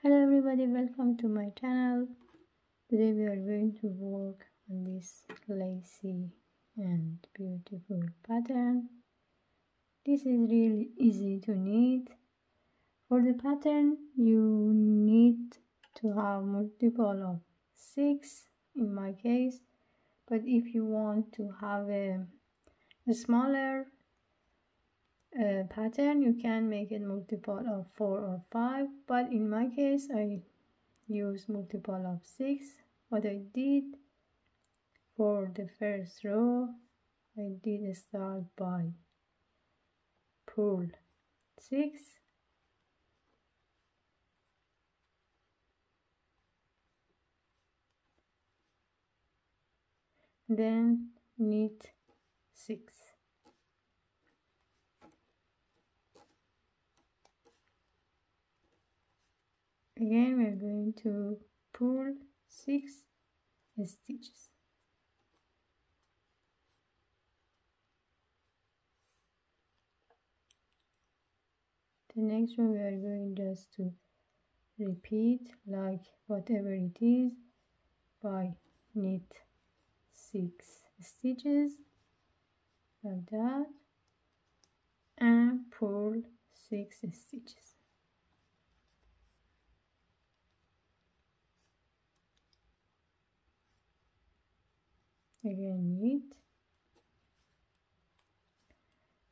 Hello everybody, welcome to my channel. Today we are going to work on this lacy and beautiful pattern. This is really easy to knit. For the pattern you need to have multiple of 6 in my case, but if you want to have a smaller pattern you can make it multiple of 4 or 5, but in my case I use multiple of 6. What I did for the first row, I did start by pull 6, then knit 6. Again we are going to pull 6 stitches. The next one we are going just to repeat like whatever it is by knit 6 stitches like that and pull 6 stitches. Again knit.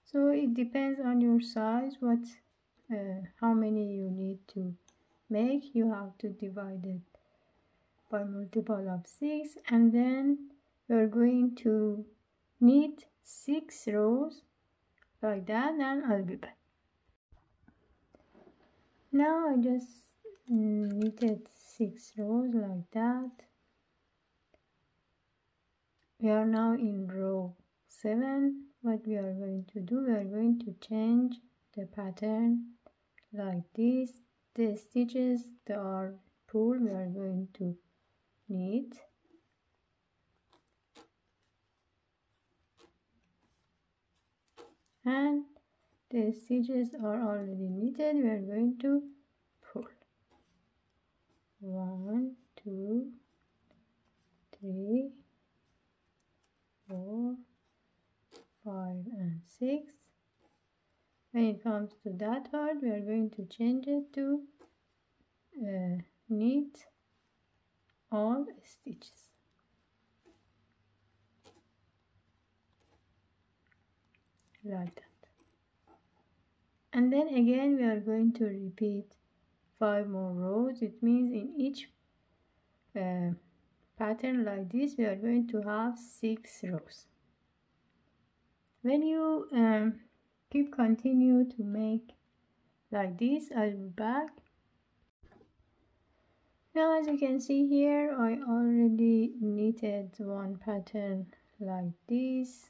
So it depends on your size how many you need to make. You have to divide it by multiple of 6, and then you're going to knit 6 rows like that, and I'll be back. Now I just knitted 6 rows like that. We are now in row 7. What we are going to do, we are going to change the pattern like this. The stitches that are pulled we are going to knit, and the stitches are already knitted. We are going to pull 1, 2, 3, 4, 5 and 6. When it comes to that part we are going to change it to knit all stitches like that, and then again we are going to repeat 5 more rows. It means in each pattern like this we are going to have 6 rows. When you continue to make like this, I'll be back. Now as you can see here, I already knitted one pattern like this.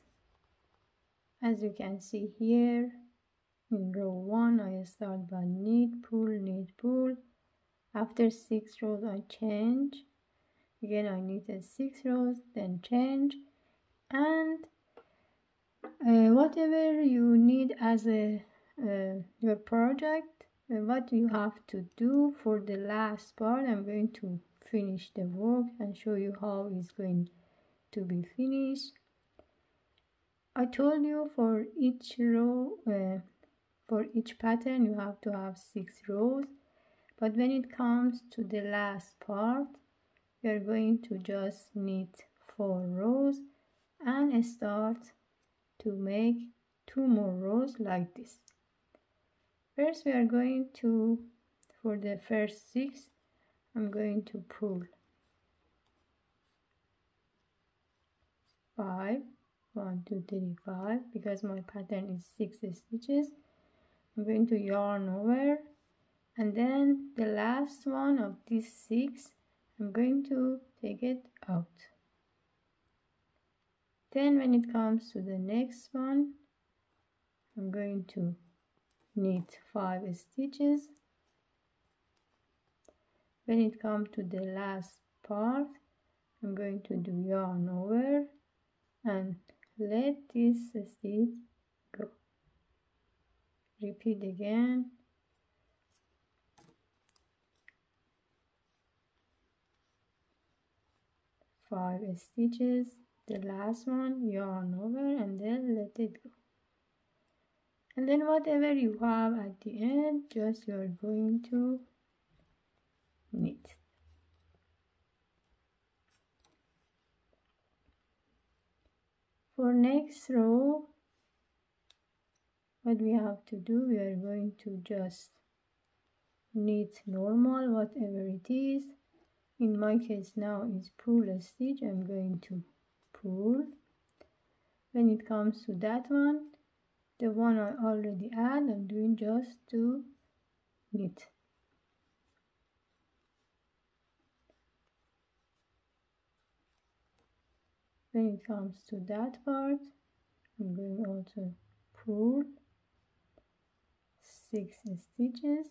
As you can see here, in row 1 I start by knit, pull. After 6 rows I change. Again I knitted 6 rows, then change, and whatever you need as your project, what you have to do for the last part, I'm going to finish the work and show you how it's going to be finished. I told you for each row, for each pattern you have to have 6 rows, but when it comes to the last part we are going to just knit 4 rows and start to make 2 more rows like this. First we are going to, for the first 6 I'm going to pull 5, 1, 2, 3, 5, because my pattern is 6 stitches. I'm going to yarn over, and then the last one of these 6 I'm going to take it out. Then when it comes to the next one I'm going to knit 5 stitches. When it comes to the last part I'm going to do yarn over and let this stitch go. Repeat again. 5 stitches, the last one, yarn over, and then let it go. And then whatever you have at the end, just you're going to knit. For next row, what we have to do, we are going to just knit normal, whatever it is. In my case now is pull a stitch. I'm going to pull. When it comes to that one, the one I already add, I'm doing just to knit. When it comes to that part, I'm going also pull 6 stitches.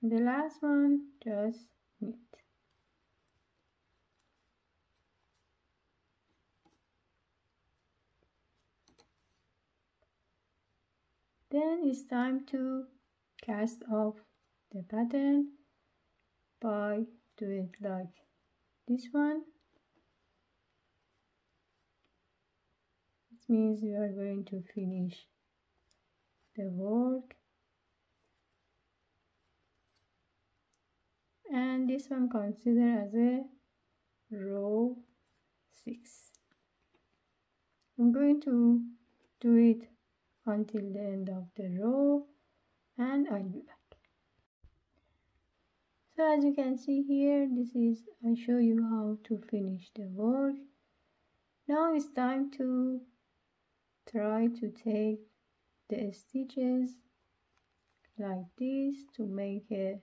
And the last one, just knit. Then it's time to cast off the pattern by do it like this one. It means we are going to finish the work. And this one considered as a row 6. I'm going to do it until the end of the row and I'll be back. So as you can see here, I show you how to finish the work. Now it's time to try to take the stitches like this to make a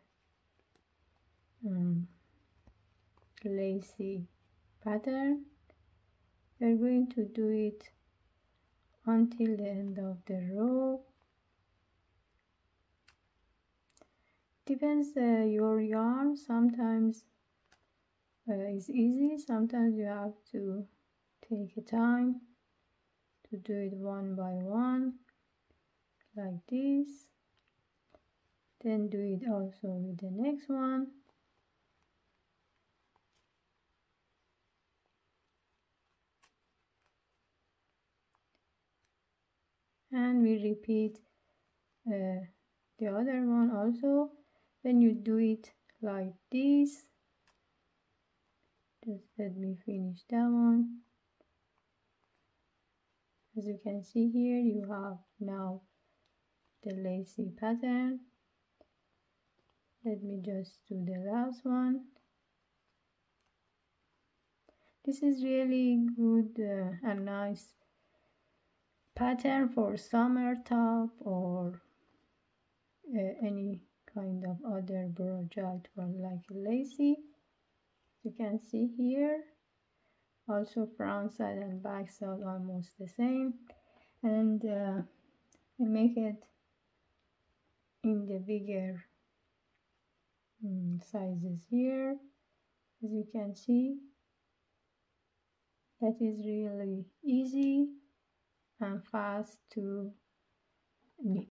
lacy pattern. We're going to do it until the end of the row. Depends your yarn. Sometimes it's easy, sometimes you have to take a time to do it one by one like this, then do it also with the next one. And we repeat the other one also. When you do it like this, just let me finish that one. As you can see here, you have now the lacy pattern. Let me just do the last one. This is really good and nice pattern for summer top or any kind of other project for like lacy. You can see here also front side and back side almost the same, and I make it in the bigger sizes here. As you can see, that is really easy and fast to knit.